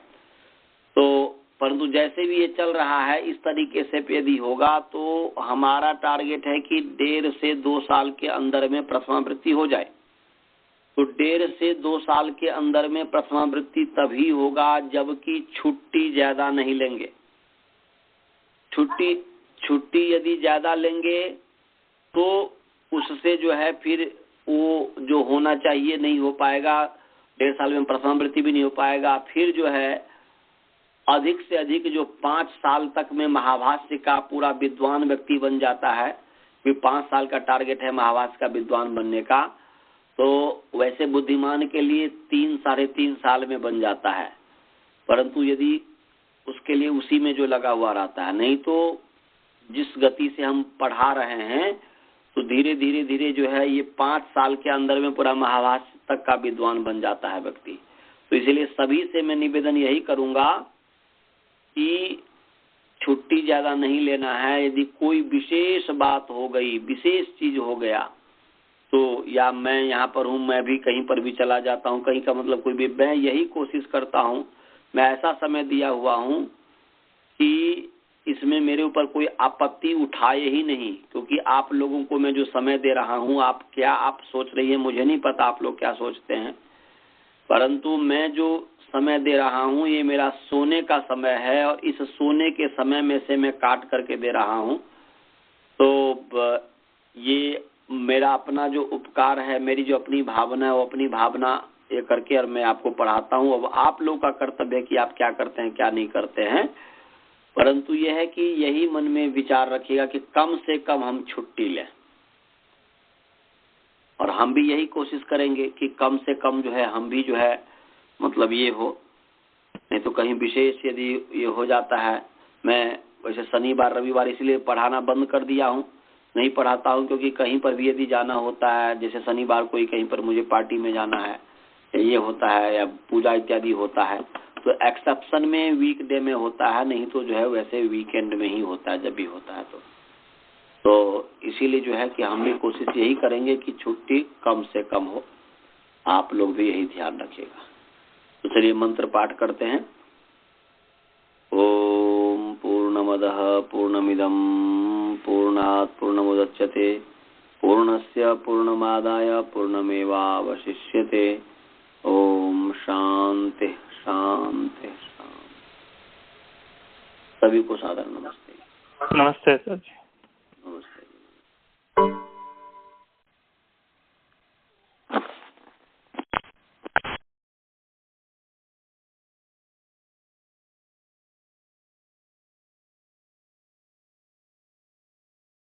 तो परंतु जैसे भी ये चल रहा है इस तरीके से यदि होगा तो हमारा टारगेट है कि 1.5 से 2 साल के अंदर में प्रथमा वृत्ति हो जाए। तो 1.5 से 2 साल के अंदर में प्रथमा वृत्ति तभी होगा जबकि छुट्टी ज्यादा नहीं लेंगे। छुट्टी यदि ज्यादा लेंगे तो उससे जो है फिर वो जो होना चाहिए नहीं हो पाएगा, 1.5 साल में प्रथमा वृत्ति भी नहीं हो पाएगा। फिर जो है अधिक से अधिक जो 5 साल तक में महाभाष्य का पूरा विद्वान व्यक्ति बन जाता है, कि 5 साल का टारगेट है महाभाष्य का विद्वान बनने का, तो वैसे बुद्धिमान के लिए 3 साढ़े 3 साल में बन जाता है। परंतु यदि उसके लिए उसी में जो लगा हुआ रहता है, नहीं तो जिस गति से हम पढ़ा रहे हैं तो धीरे धीरे धीरे जो है ये 5 साल के अंदर में पूरा महाभाष्य तक का विद्वान बन जाता है व्यक्ति। तो इसलिए सभी से मैं निवेदन यही करूंगा कि छुट्टी ज्यादा नहीं लेना है। यदि कोई विशेष बात हो गई, विशेष चीज हो गया, तो या मैं यहाँ पर हूँ, मैं भी कहीं पर भी चला जाता हूँ, कहीं का मतलब कोई भी, मैं यही कोशिश करता हूँ, मैं ऐसा समय दिया हुआ हूँ कि इसमें मेरे ऊपर कोई आपत्ति उठाए ही नहीं, क्योंकि आप लोगों को मैं जो समय दे रहा हूँ, आप क्या आप सोच रही है मुझे नहीं पता आप लोग क्या सोचते हैं, परंतु मैं जो समय दे रहा हूँ ये मेरा सोने का समय है और इस सोने के समय में से मैं काट करके दे रहा हूँ। तो ये मेरा अपना जो उपकार है, मेरी जो अपनी भावना है, वो अपनी भावना ये करके और मैं आपको पढ़ाता हूँ। अब आप लोग का कर्तव्य है कि आप क्या करते हैं क्या नहीं करते हैं, परंतु यह है कि यही मन में विचार रखिएगा कि कम से कम हम छुट्टी लें, और हम भी यही कोशिश करेंगे कि कम से कम जो है हम भी जो है मतलब ये हो, नहीं तो कहीं विशेष यदि ये हो जाता है। मैं वैसे शनिवार रविवार इसलिए पढ़ाना बंद कर दिया हूँ, नहीं पढ़ाता हूँ, क्योंकि कहीं पर भी यदि जाना होता है, जैसे शनिवार को ही कहीं पर मुझे पार्टी में जाना है, ये होता है या पूजा इत्यादि होता है, तो एक्सेप्शन में वीकडे में होता है, नहीं तो जो है वैसे वीकेंड में ही होता है जब भी होता है। तो इसीलिए जो है कि हम भी कोशिश यही करेंगे कि छुट्टी कम से कम हो, आप लोग भी यही ध्यान रखिएगा। तो चलिए मंत्र पाठ करते हैं। ओम पूर्णमदः पूर्णमिदं पूर्णात् पूर्णमुदच्यते पूर्णस्य पूर्णमादाय पूर्णमेवावशिष्यते। ओम शांति शांति शांति। सभी को सादर नमस्ते। नमस्ते सर जी।